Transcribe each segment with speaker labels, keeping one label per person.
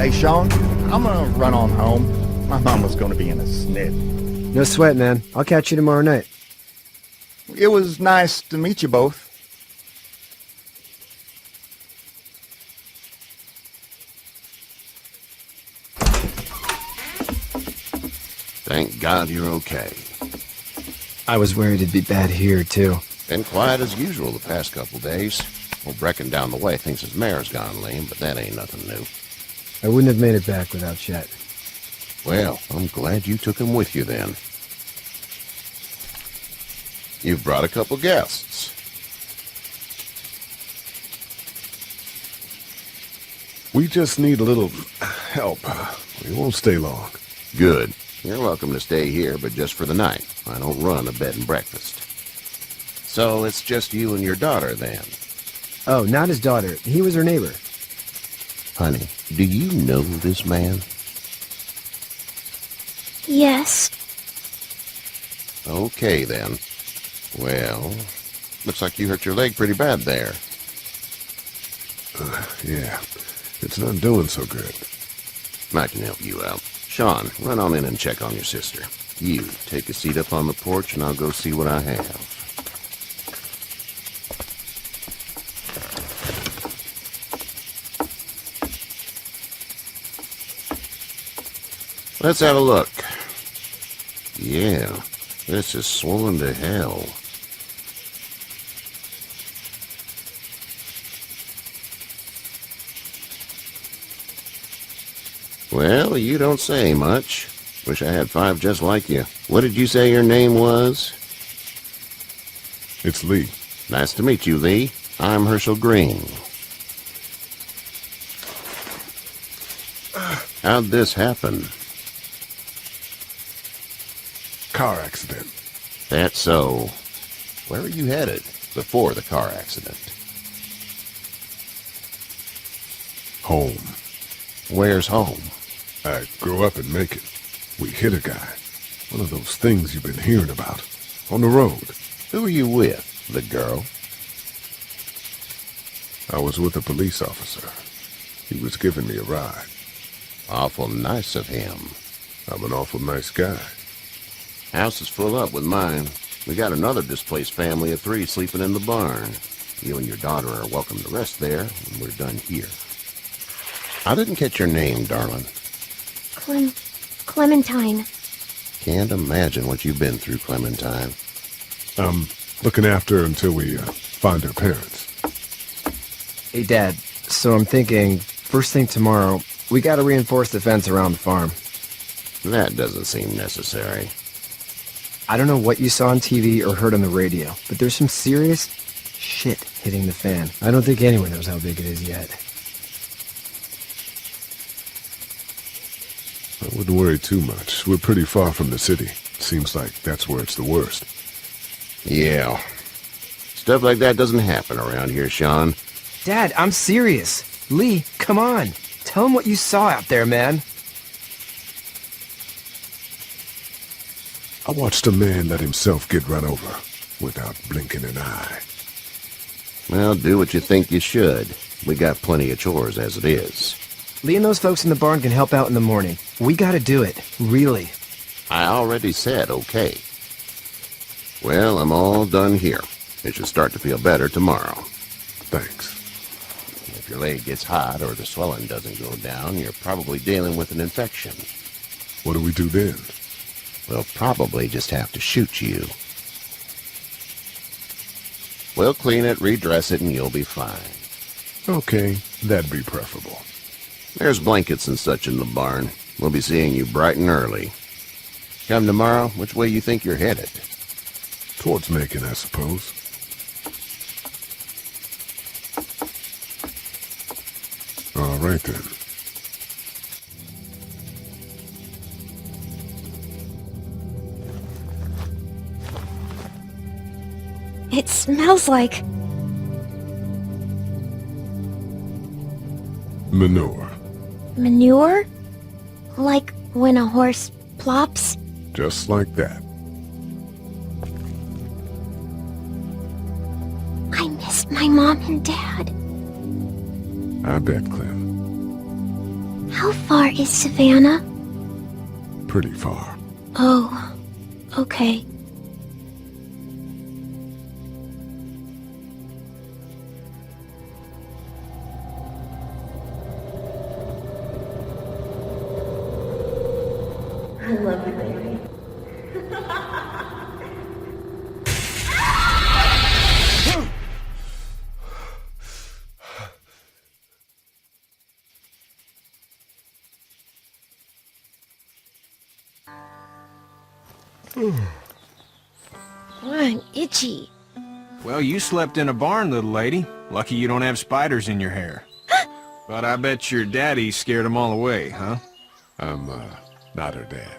Speaker 1: Hey, Sean, I'm gonna run on home. My mom was gonna be in a snit.
Speaker 2: No sweat, man. I'll catch you tomorrow night.
Speaker 1: It was nice to meet you both.
Speaker 3: Thank God you're okay.
Speaker 2: I was worried it'd be bad here, too.
Speaker 3: Been quiet as usual the past couple days. Well, Brecken down the way thinks his mare's gone lame, but that ain't nothing new.
Speaker 2: I wouldn't have made it back without Chet.
Speaker 3: Well, I'm glad you took him with you then. You've brought a couple guests.
Speaker 4: We just need a little help. We won't stay long.
Speaker 3: Good. You're welcome to stay here, but just for the night. I don't run a bed and breakfast. So it's just you and your daughter, then?
Speaker 2: Oh, not his daughter. He was her neighbor.
Speaker 3: Honey, do you know this man?
Speaker 5: Yes.
Speaker 3: Okay, then. Well, looks like you hurt your leg pretty bad there.
Speaker 4: Yeah, it's not doing so good.
Speaker 3: I can help you out. Sean, run on in and check on your sister. You, take a seat up on the porch and I'll go see what I have. Let's have a look. Yeah, this is swollen to hell. Well, you don't say much. Wish I had 5 just like you. What did you say your name was?
Speaker 4: It's Lee.
Speaker 3: Nice to meet you, Lee. I'm Hershel Greene. How'd this happen?
Speaker 4: Car accident.
Speaker 3: That's so. Where were you headed before the car accident?
Speaker 4: Home.
Speaker 3: Where's home?
Speaker 4: I grew up in Macon. We hit a guy. One of those things you've been hearing about. On the road.
Speaker 3: Who are you with? The girl?
Speaker 4: I was with a police officer. He was giving me a ride.
Speaker 3: Awful nice of him.
Speaker 4: I'm an awful nice guy.
Speaker 3: House is full up with mine. We got another displaced family of 3 sleeping in the barn. You and your daughter are welcome to rest there when we're done here. I didn't catch your name, darling.
Speaker 5: Clementine.
Speaker 3: Can't imagine what you've been through, Clementine.
Speaker 4: I'm looking after her until we find her parents.
Speaker 2: Hey, Dad. So I'm thinking, first thing tomorrow, we gotta reinforce the fence around the farm.
Speaker 3: That doesn't seem necessary.
Speaker 2: I don't know what you saw on TV or heard on the radio, but there's some serious shit hitting the fan. I don't think anyone knows how big it is yet.
Speaker 4: I wouldn't worry too much. We're pretty far from the city. Seems like that's where it's the worst.
Speaker 3: Yeah. Stuff like that doesn't happen around here, Sean.
Speaker 2: Dad, I'm serious. Lee, come on. Tell him what you saw out there, man.
Speaker 4: I watched a man let himself get run over without blinking an eye.
Speaker 3: Well, do what you think you should. We got plenty of chores as it is.
Speaker 2: Lee and those folks in the barn can help out in the morning. We gotta do it. Really.
Speaker 3: I already said okay. Well, I'm all done here. It should start to feel better tomorrow.
Speaker 4: Thanks.
Speaker 3: If your leg gets hot or the swelling doesn't go down, you're probably dealing with an infection.
Speaker 4: What do we do then?
Speaker 3: We'll probably just have to shoot you. We'll clean it, redress it, and you'll be fine.
Speaker 4: Okay, that'd be preferable.
Speaker 3: There's blankets and such in the barn. We'll be seeing you bright and early. Come tomorrow, which way you think you're headed?
Speaker 4: Towards Macon, I suppose. All right, then.
Speaker 5: It smells like...
Speaker 4: Manure.
Speaker 5: manure? Like when a horse plops?
Speaker 4: Just like that.
Speaker 5: I miss my mom and dad.
Speaker 4: I bet, Clem.
Speaker 5: How far is Savannah?
Speaker 4: Pretty far.
Speaker 5: Oh, okay.
Speaker 6: I love you, baby.
Speaker 5: I'm itchy.
Speaker 7: Well, you slept in a barn, little lady. Lucky you don't have spiders in your hair. But I bet your daddy scared them all away, huh?
Speaker 4: I'm, not her dad.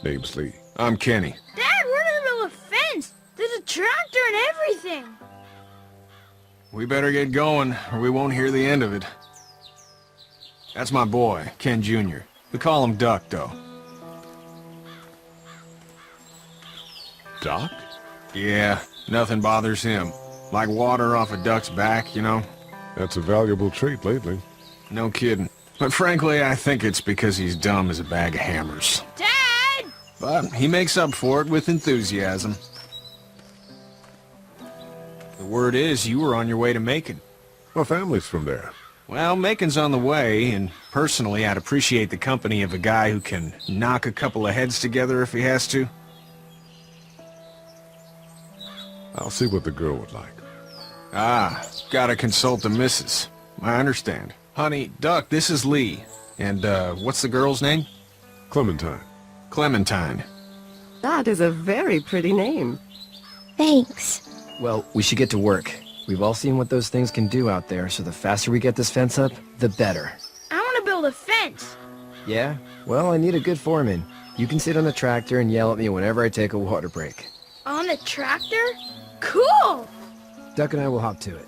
Speaker 4: Name's Lee.
Speaker 7: I'm Kenny.
Speaker 8: Dad, we're in the middle of a fence. There's a tractor and everything.
Speaker 7: We better get going, or we won't hear the end of it. That's my boy, Ken Jr. We call him Duck, though.
Speaker 4: Doc?
Speaker 7: Yeah, nothing bothers him. Like water off a duck's back, you know?
Speaker 4: That's a valuable trait lately.
Speaker 7: No kidding. But frankly, I think it's because he's dumb as a bag of hammers.
Speaker 8: Dad!
Speaker 7: But he makes up for it with enthusiasm. The word is you were on your way to Macon.
Speaker 4: My family's from there.
Speaker 7: Well, Macon's on the way, and personally, I'd appreciate the company of a guy who can knock a couple of heads together if he has to.
Speaker 4: I'll see what the girl would like.
Speaker 7: Ah, gotta consult the missus. I understand. Honey, Duck, this is Lee. And, what's the girl's name?
Speaker 4: Clementine.
Speaker 7: Clementine.
Speaker 6: That is a very pretty name.
Speaker 5: Thanks.
Speaker 2: Well, we should get to work. We've all seen what those things can do out there, so the faster we get this fence up, the better.
Speaker 8: I want to build a fence.
Speaker 2: Yeah? Well, I need a good foreman. You can sit on the tractor and yell at me whenever I take a water break.
Speaker 8: On a tractor? Cool!
Speaker 2: Duck and I will hop to it.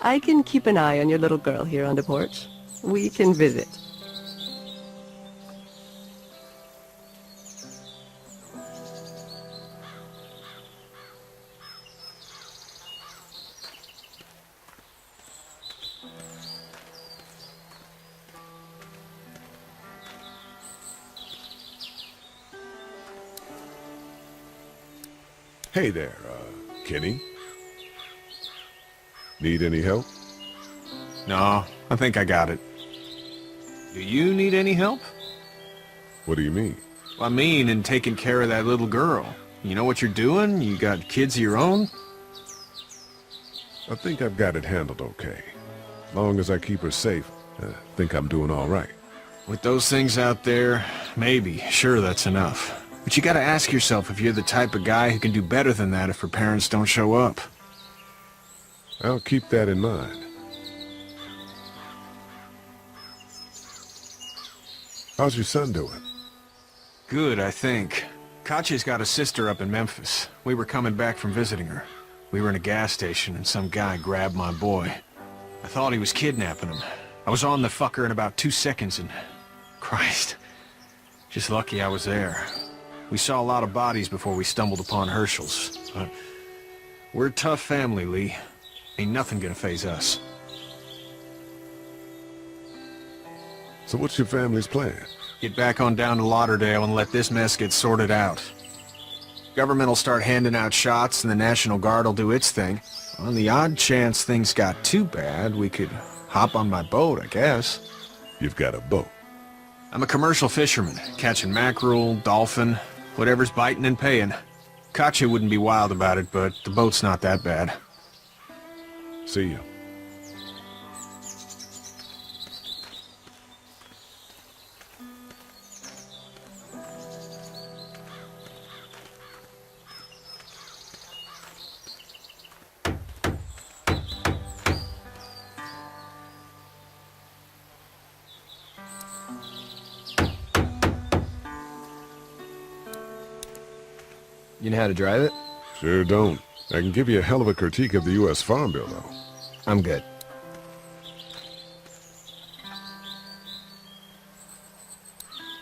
Speaker 6: I can keep an eye on your little girl here on the porch. We can visit.
Speaker 4: Hey there, Kenny. Need any help?
Speaker 7: No, I think I got it. Do you need any help?
Speaker 4: What do you mean?
Speaker 7: I mean, in taking care of that little girl. You know what you're doing? You got kids of your own?
Speaker 4: I think I've got it handled okay. Long as I keep her safe, I think I'm doing all right.
Speaker 7: With those things out there, maybe, sure, that's enough. But you gotta ask yourself if you're the type of guy who can do better than that if her parents don't show up.
Speaker 4: I'll keep that in mind. How's your son doing?
Speaker 7: Good, I think. Katjaa's got a sister up in Memphis. We were coming back from visiting her. We were in a gas station and some guy grabbed my boy. I thought he was kidnapping him. I was on the fucker in about 2 seconds and... Christ. Just lucky I was there. We saw a lot of bodies before we stumbled upon Herschel's. But we're a tough family, Lee. Ain't nothing gonna faze us.
Speaker 4: So what's your family's plan?
Speaker 7: Get back on down to Lauderdale and let this mess get sorted out. Government will start handing out shots and the National Guard will do its thing. On the odd chance things got too bad, we could hop on my boat, I guess.
Speaker 4: You've got a boat.
Speaker 7: I'm a commercial fisherman, catching mackerel, dolphin, whatever's biting and paying. Katjaa wouldn't be wild about it, but the boat's not that bad.
Speaker 4: See you.
Speaker 2: You know how to drive it?
Speaker 4: Sure don't. I can give you a hell of a critique of the U.S. Farm Bill, though.
Speaker 2: I'm good.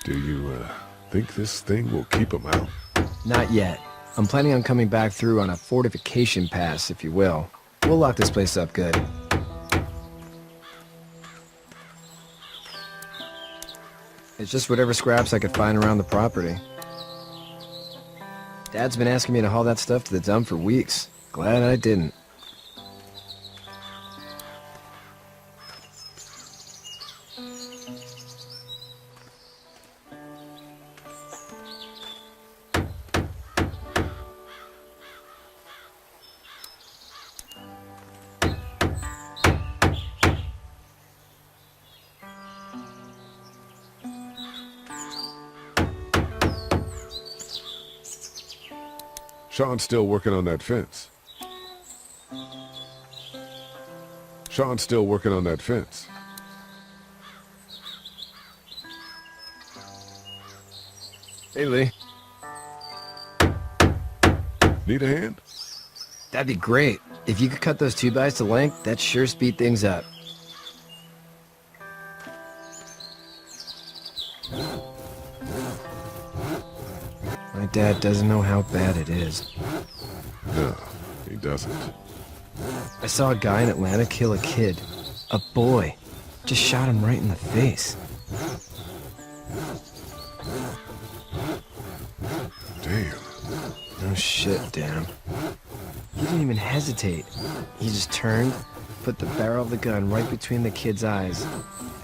Speaker 4: Do you, think this thing will keep them out?
Speaker 2: Not yet. I'm planning on coming back through on a fortification pass, if you will. We'll lock this place up good. It's just whatever scraps I could find around the property. Dad's been asking me to haul that stuff to the dump for weeks. Glad I didn't.
Speaker 4: Sean's still working on that fence. Sean's still working on that fence.
Speaker 2: Hey, Lee.
Speaker 4: Need a hand?
Speaker 2: That'd be great. If you could cut those 2x to length, that'd sure speed things up. My dad doesn't know how bad it is.
Speaker 4: No, he doesn't.
Speaker 2: I saw a guy in Atlanta kill a kid. A boy. Just shot him right in the face.
Speaker 4: Damn.
Speaker 2: No shit, Dan. He didn't even hesitate. He just turned, put the barrel of the gun right between the kid's eyes,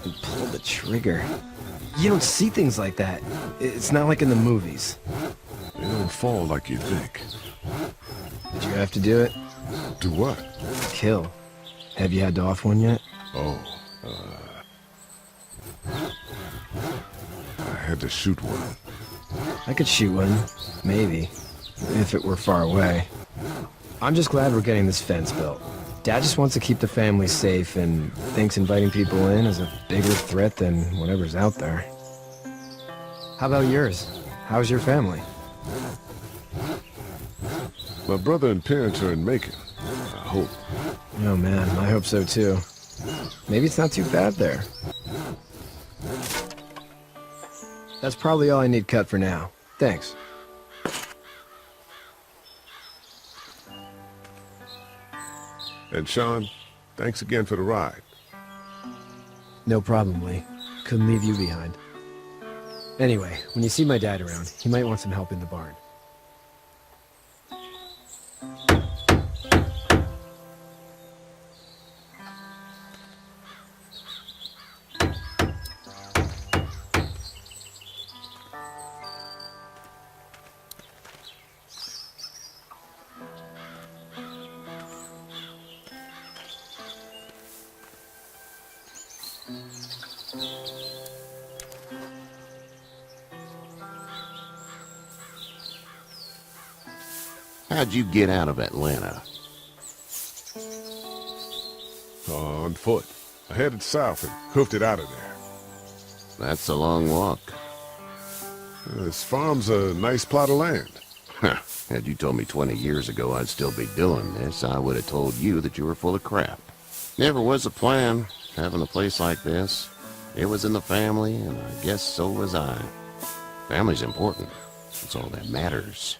Speaker 2: and pulled the trigger. You don't see things like that. It's not like in the movies.
Speaker 4: They don't fall like you think.
Speaker 2: Did you have to do it?
Speaker 4: Do what?
Speaker 2: Kill. Have you had to off one yet?
Speaker 4: Oh, I had to shoot one.
Speaker 2: I could shoot one. Maybe. If it were far away. I'm just glad we're getting this fence built. Dad just wants to keep the family safe and thinks inviting people in is a bigger threat than whatever's out there. How about yours? How's your family?
Speaker 4: My brother and parents are in Macon. I hope.
Speaker 2: Oh man, I hope so too. Maybe it's not too bad there. That's probably all I need cut for now. Thanks.
Speaker 4: And Sean, thanks again for the ride.
Speaker 2: No problem, Lee. Couldn't leave you behind. Anyway, when you see my dad around, he might want some help in the barn.
Speaker 3: How'd you get out of Atlanta?
Speaker 4: On foot. I headed south and hoofed it out of there.
Speaker 3: That's a long walk.
Speaker 4: This farm's a nice plot of land.
Speaker 3: Had you told me 20 years ago I'd still be doing this, I would have told you that you were full of crap. Never was a plan, having a place like this. It was in the family, and I guess so was I. Family's important. That's all that matters.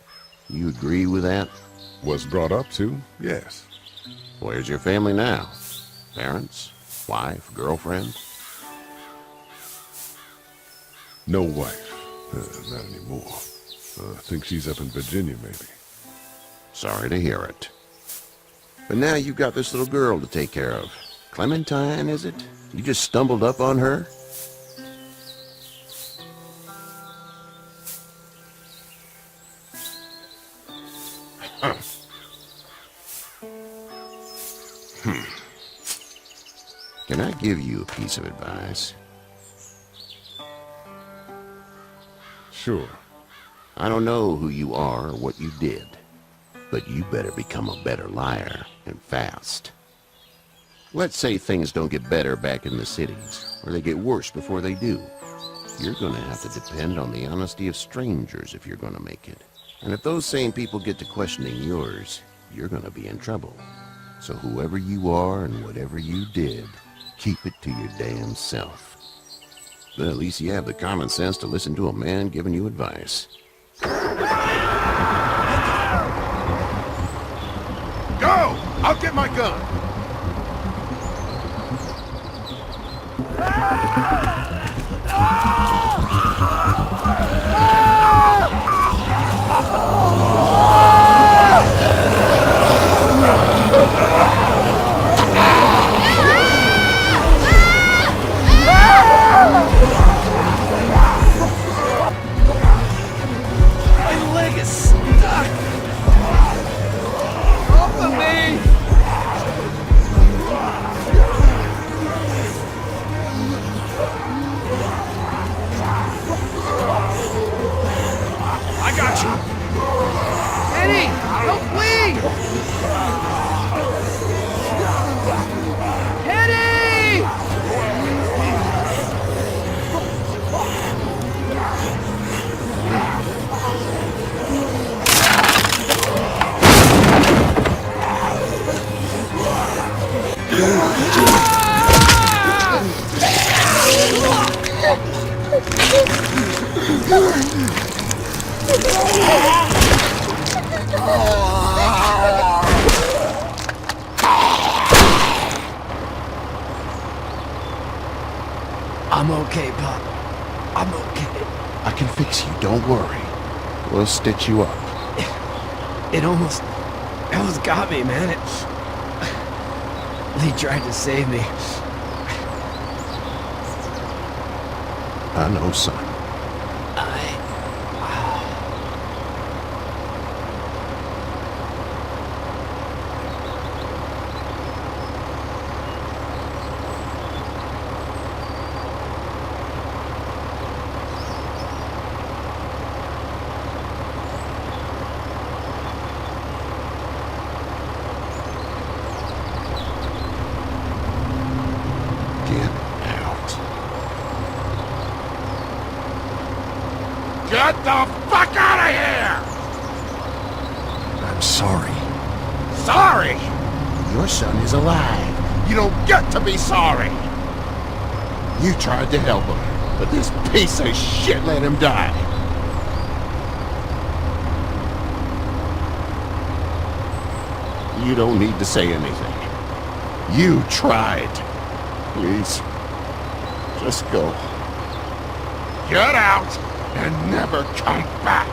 Speaker 3: You agree with that?
Speaker 4: Was brought up to, yes.
Speaker 3: Where's your family now? Parents? Wife? Girlfriend?
Speaker 4: No wife. Not anymore. I think she's up in Virginia, maybe.
Speaker 3: Sorry to hear it. But now you've got this little girl to take care of. Clementine, is it? You just stumbled up on her? Can I give you a piece of advice?
Speaker 4: Sure.
Speaker 3: I don't know who you are or what you did, but you better become a better liar, and fast. Let's say things don't get better back in the cities, or they get worse before they do. You're gonna have to depend on the honesty of strangers if you're gonna make it. And if those same people get to questioning yours, you're gonna be in trouble. So whoever you are and whatever you did, keep it to your damn self. But at least you have the common sense to listen to a man giving you advice.
Speaker 4: Go! I'll get my gun!
Speaker 2: I'm okay, Pop. I'm okay.
Speaker 3: I can fix you, don't worry. We'll stitch you up.
Speaker 2: It almost got me, man. Lee tried to save me.
Speaker 3: I know, son.
Speaker 4: Get the fuck out of here!
Speaker 7: I'm sorry.
Speaker 4: Sorry?
Speaker 3: Your son is alive.
Speaker 4: You don't get to be sorry!
Speaker 3: You tried to help him, but this piece of shit let him die. You don't need to say anything. You tried. Please, just go.
Speaker 4: Get out and never come back!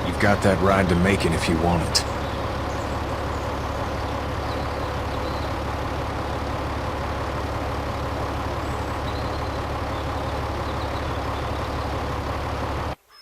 Speaker 7: You've got that ride to Macon if you want it.